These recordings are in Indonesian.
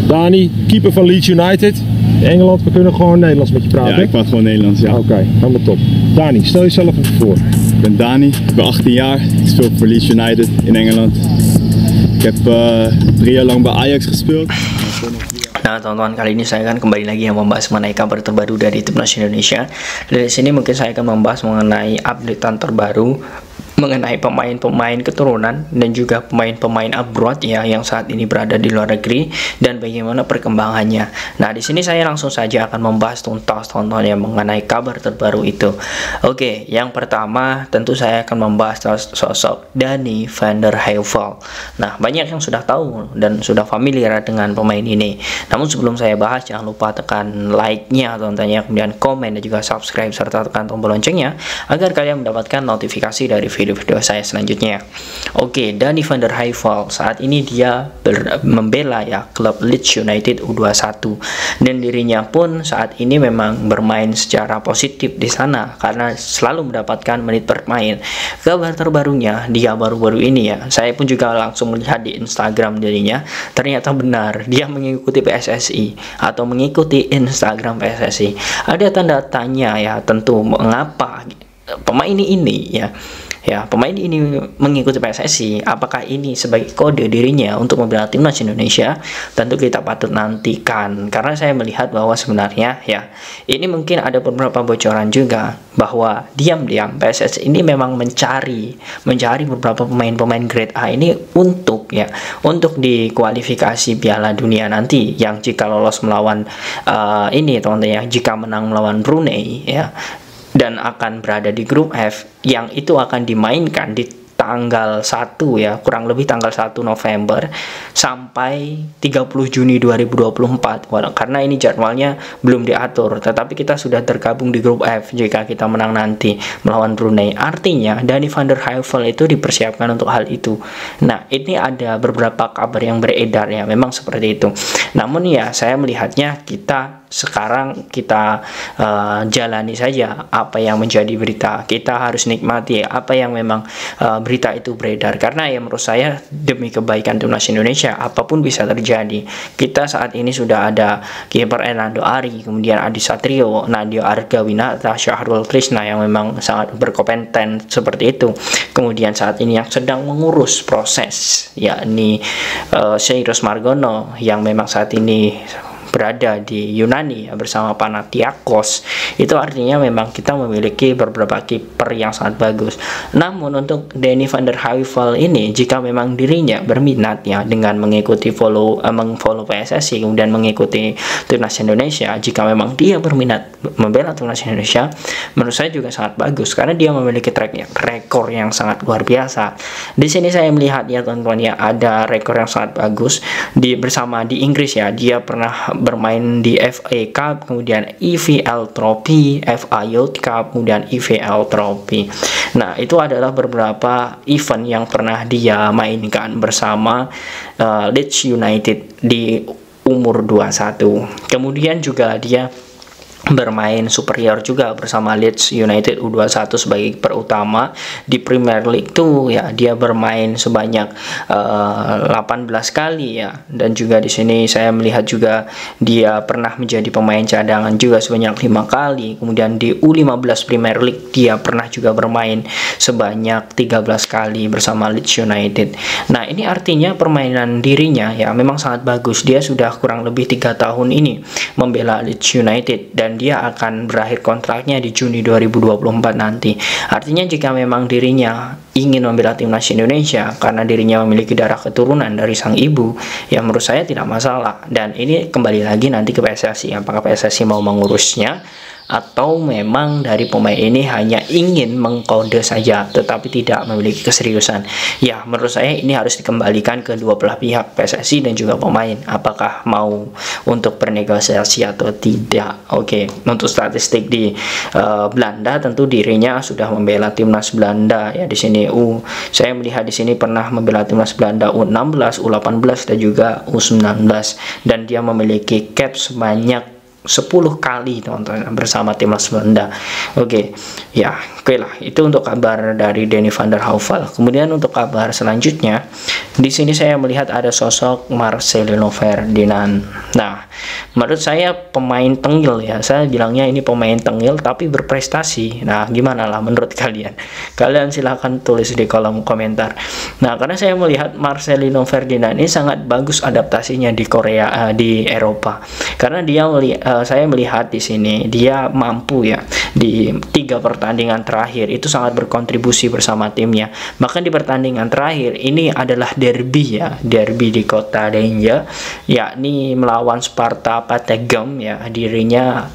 Dani, keeper van Leeds United. Engeland, we kunnen gewoon Nederlands met je praten. Ja, ik praat gewoon Nederlands, ja. Oké, helemaal top. Dani, stel jezelf even voor. Ik ben Dani, ik ben 18 jaar. Ik speel voor Leeds United in Engeland. Ik heb 3 jaar lang bij Ajax gespeeld. Nah, teman-teman, kali ini saya akan kembali lagi membahas mengenai kabar terbaru dari Timnas Indonesia. Dari sini mungkin saya akan membahas mengenai updatean terbaru mengenai pemain-pemain keturunan dan juga pemain-pemain abroad ya yang saat ini berada di luar negeri dan bagaimana perkembangannya. Nah, di sini saya langsung saja akan membahas tuntas tontonnya mengenai kabar terbaru itu. Oke, yang pertama tentu saya akan membahas sosok Dani van der Heuvel. Nah, banyak yang sudah tahu dan sudah familiar dengan pemain ini. Namun sebelum saya bahas, jangan lupa tekan like-nya tontonnya, kemudian komen dan juga subscribe serta tekan tombol loncengnya agar kalian mendapatkan notifikasi dari video saya selanjutnya. Oke, Dani van der Heuvel saat ini dia membela ya klub Leeds United U21 dan dirinya pun saat ini memang bermain secara positif di sana karena selalu mendapatkan menit bermain. Kabar terbarunya dia baru-baru ini ya, saya pun juga langsung melihat di Instagram dirinya, ternyata benar dia mengikuti PSSI atau mengikuti Instagram PSSI. Ada tanda tanya ya, tentu mengapa pemain ini pemain ini mengikuti PSSI. Apakah ini sebagai kode dirinya untuk membela timnas Indonesia? Tentu kita patut nantikan karena saya melihat bahwa sebenarnya ya ini mungkin ada beberapa bocoran juga bahwa diam-diam PSSI ini memang mencari beberapa pemain-pemain grade A ini untuk di kualifikasi Piala Dunia nanti yang jika lolos melawan ini teman-teman ya, jika menang melawan Brunei ya, dan akan berada di grup F yang itu akan dimainkan di tanggal 1 ya, kurang lebih tanggal 1 November sampai 30 Juni 2024. Karena ini jadwalnya belum diatur, tetapi kita sudah tergabung di grup F jika kita menang nanti melawan Brunei. Artinya Dani van der Heuvel itu dipersiapkan untuk hal itu. Nah, ini ada beberapa kabar yang beredar ya, memang seperti itu. Namun ya saya melihatnya sekarang kita jalani saja apa yang menjadi berita. Kita harus nikmati apa yang memang berita itu beredar, karena ya menurut saya demi kebaikan timnas Indonesia apapun bisa terjadi. Kita saat ini sudah ada kiper Hernando Ari, kemudian Adi Satrio, Nadio Argawinata, Syahrul Trisna yang memang sangat berkompeten seperti itu. Kemudian saat ini yang sedang mengurus proses yakni Seiros Margono yang memang saat ini berada di Yunani bersama Panathinaikos. Itu artinya memang kita memiliki beberapa kiper yang sangat bagus. Namun untuk Dani van der Heuvel ini, jika memang dirinya berminat ya dengan mengikuti mengfollow PSSI kemudian mengikuti timnas Indonesia, jika memang dia berminat membela timnas Indonesia, menurut saya juga sangat bagus karena dia memiliki rekor yang sangat luar biasa. Di sini saya melihat ya teman-teman ya, ada rekor yang sangat bagus bersama di Inggris ya. Dia pernah bermain di FA Cup, kemudian EFL Trophy, FA Youth Cup, kemudian EFL Trophy. Nah, itu adalah beberapa event yang pernah dia mainkan bersama Leeds United di umur 21. Kemudian juga dia bermain superior juga bersama Leeds United U21 sebagai kiper utama di Premier League tuh ya. Dia bermain sebanyak 18 kali ya, dan juga di sini saya melihat juga dia pernah menjadi pemain cadangan juga sebanyak 5 kali. Kemudian di U15 Premier League dia pernah juga bermain sebanyak 13 kali bersama Leeds United. Nah, ini artinya permainan dirinya ya memang sangat bagus. Dia sudah kurang lebih 3 tahun ini membela Leeds United dan dia akan berakhir kontraknya di Juni 2024 nanti. Artinya jika memang dirinya ingin membela timnas Indonesia karena dirinya memiliki darah keturunan dari sang ibu, ya menurut saya tidak masalah. Dan ini kembali lagi nanti ke PSSI, apakah PSSI mau mengurusnya atau memang dari pemain ini hanya ingin mengkode saja tetapi tidak memiliki keseriusan. Ya menurut saya ini harus dikembalikan ke dua belah pihak, PSSI dan juga pemain, apakah mau untuk bernegosiasi atau tidak. Oke, untuk statistik di Belanda tentu dirinya sudah membela timnas Belanda ya. Di sini saya melihat di sini pernah membela timnas Belanda U16, U18 dan juga U19, dan dia memiliki cap sebanyak 10 kali teman-teman bersama timnas Belanda. Oke lah, itu untuk kabar dari Danny van der Heuvel. Kemudian untuk kabar selanjutnya, di sini saya melihat ada sosok Marcelino Ferdinand. Nah, menurut saya pemain tengil ya, saya bilangnya ini pemain tengil tapi berprestasi. Nah, gimana lah menurut kalian? Kalian silahkan tulis di kolom komentar. Nah, karena saya melihat Marcelino Ferdinand ini sangat bagus adaptasinya di Korea, di Eropa. Karena dia saya melihat di sini dia mampu ya di 3 pertandingan terakhir itu sangat berkontribusi bersama timnya. Bahkan di pertandingan terakhir ini adalah derby ya, derby di kota Denje, yakni melawan Sparta Pategem ya. Dirinya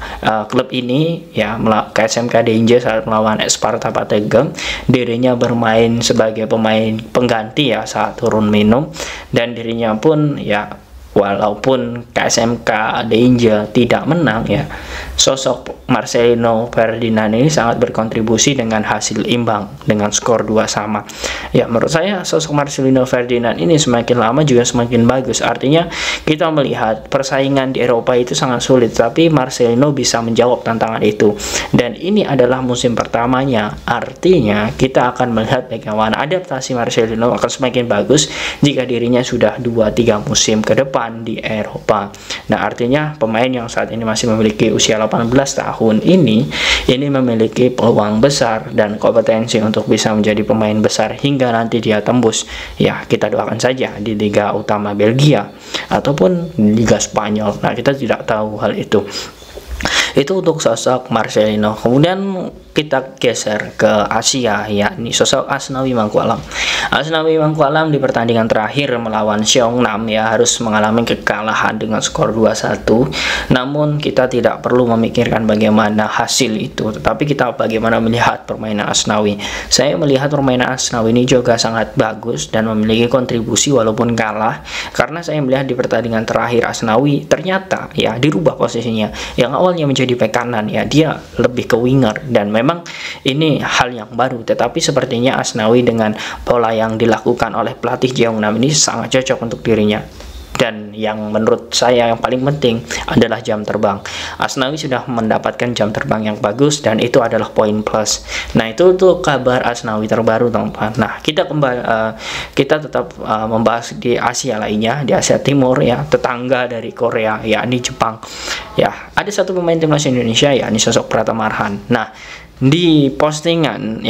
klub ini ya KSMK Denje saat melawan Sparta Pategem, dirinya bermain sebagai pemain pengganti ya saat turun minum, dan dirinya pun ya walaupun KSMK Denje tidak menang ya, sosok Marcelino Ferdinand ini sangat berkontribusi dengan hasil imbang dengan skor 2 sama. Ya, menurut saya sosok Marcelino Ferdinand ini semakin lama juga semakin bagus. Artinya kita melihat persaingan di Eropa itu sangat sulit, tapi Marcelino bisa menjawab tantangan itu. Dan ini adalah musim pertamanya. Artinya kita akan melihat bagaimana adaptasi Marcelino akan semakin bagus jika dirinya sudah 2-3 musim ke depan di Eropa. Nah, artinya pemain yang saat ini masih memiliki usia 18 tahun ini memiliki peluang besar dan kompetensi untuk bisa menjadi pemain besar hingga nanti dia tembus. Ya, kita doakan saja di Liga Utama Belgia ataupun Liga Spanyol. Nah, kita tidak tahu hal itu. Itu untuk sosok Marcelino. Kemudian kita geser ke Asia, yakni sosok Asnawi Mangkualam. Asnawi Mangkualam di pertandingan terakhir melawan Seongnam ya harus mengalami kekalahan dengan skor 2-1. Namun kita tidak perlu memikirkan bagaimana hasil itu, tetapi kita bagaimana melihat permainan Asnawi. Saya melihat permainan Asnawi ini juga sangat bagus dan memiliki kontribusi walaupun kalah, karena saya melihat di pertandingan terakhir Asnawi ternyata ya dirubah posisinya. Yang awalnya menjadi bek kanan ya, dia lebih ke winger, dan memang ini hal yang baru, tetapi sepertinya Asnawi dengan pola yang dilakukan oleh pelatih Jeongnam ini sangat cocok untuk dirinya. Dan yang menurut saya yang paling penting adalah jam terbang. Asnawi sudah mendapatkan jam terbang yang bagus dan itu adalah poin plus. Nah, itu untuk kabar Asnawi terbaru teman-teman. Nah, kita kembali kita tetap membahas di Asia lainnya, di Asia Timur ya, tetangga dari Korea yakni Jepang. Ya, ada satu pemain timnas Indonesia yakni sosok Pratama Arhan. Nah, di postingan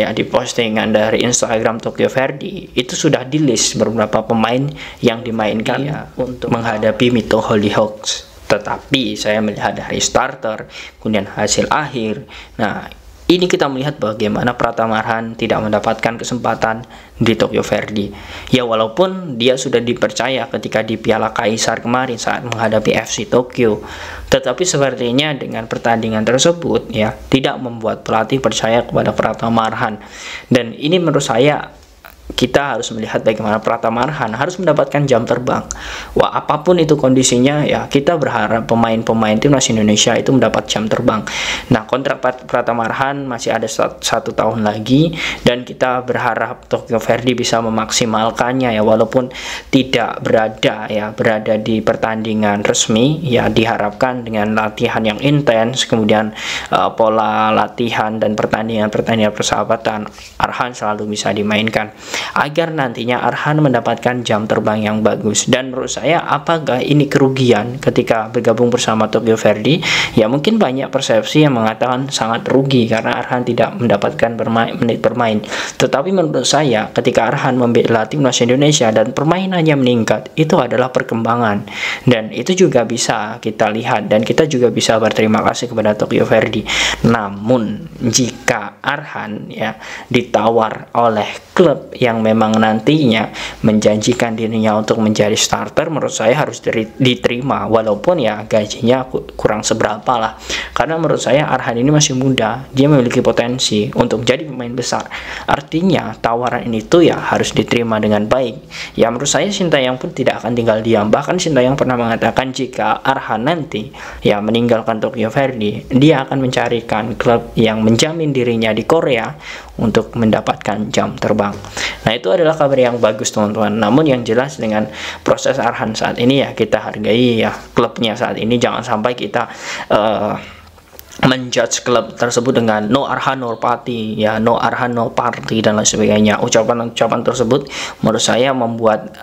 dari Instagram Tokyo Verdy itu sudah di list beberapa pemain yang dimainkan ya untuk menghadapi Mito Hollyhawks. Tetapi saya melihat dari starter kemudian hasil akhir. Nah, ini kita melihat bagaimana Pratama Arhan tidak mendapatkan kesempatan di Tokyo Verdy. Ya, walaupun dia sudah dipercaya ketika di Piala Kaisar kemarin saat menghadapi FC Tokyo, tetapi sepertinya dengan pertandingan tersebut ya tidak membuat pelatih percaya kepada Pratama Arhan. Dan ini menurut saya kita harus melihat bagaimana Pratama Arhan harus mendapatkan jam terbang. Wah, apapun itu kondisinya ya, kita berharap pemain-pemain timnas Indonesia itu mendapat jam terbang. Nah, kontrak Pratama Arhan masih ada 1 tahun lagi, dan kita berharap Tokyo Verdy bisa memaksimalkannya ya, walaupun tidak berada di pertandingan resmi ya, diharapkan dengan latihan yang intens, kemudian pola latihan dan pertandingan persahabatan, Arhan selalu bisa dimainkan agar nantinya Arhan mendapatkan jam terbang yang bagus. Dan menurut saya, apakah ini kerugian ketika bergabung bersama Tokyo Verdy? Ya, mungkin banyak persepsi yang mengatakan sangat rugi karena Arhan tidak mendapatkan menit bermain. Tetapi menurut saya, ketika Arhan membela timnas Indonesia dan permainannya meningkat, itu adalah perkembangan, dan itu juga bisa kita lihat, dan kita juga bisa berterima kasih kepada Tokyo Verdy. Namun jika Arhan ya ditawar oleh klub yang memang nantinya menjanjikan dirinya untuk menjadi starter, menurut saya harus diterima, walaupun ya gajinya kurang seberapa lah. Karena menurut saya Arhan ini masih muda, dia memiliki potensi untuk menjadi pemain besar. Artinya tawaran ini tuh ya harus diterima dengan baik. Ya, menurut saya Sintayong pun tidak akan tinggal diam. Bahkan Sintayong pernah mengatakan jika Arhan nanti ya meninggalkan Tokyo Verdy, dia akan mencarikan klub yang menjamin dirinya di Korea untuk mendapatkan jam terbang. Nah, itu adalah kabar yang bagus teman-teman. Namun yang jelas dengan proses Arhan saat ini ya kita hargai ya klubnya saat ini, jangan sampai kita menjudge klub tersebut dengan no Arhan no party ya, no Arhan no party dan lain sebagainya. Ucapan-ucapan tersebut menurut saya membuat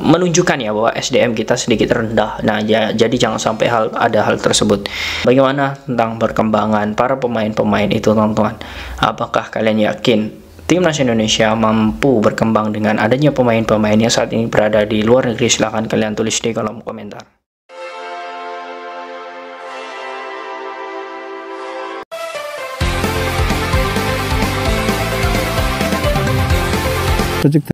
menunjukkan ya bahwa SDM kita sedikit rendah. Nah, jadi jangan sampai ada hal tersebut. Bagaimana tentang perkembangan para pemain-pemain itu teman-teman? Apakah kalian yakin Timnas Indonesia mampu berkembang dengan adanya pemain-pemain yang saat ini berada di luar negeri? Silahkan kalian tulis di kolom komentar. Project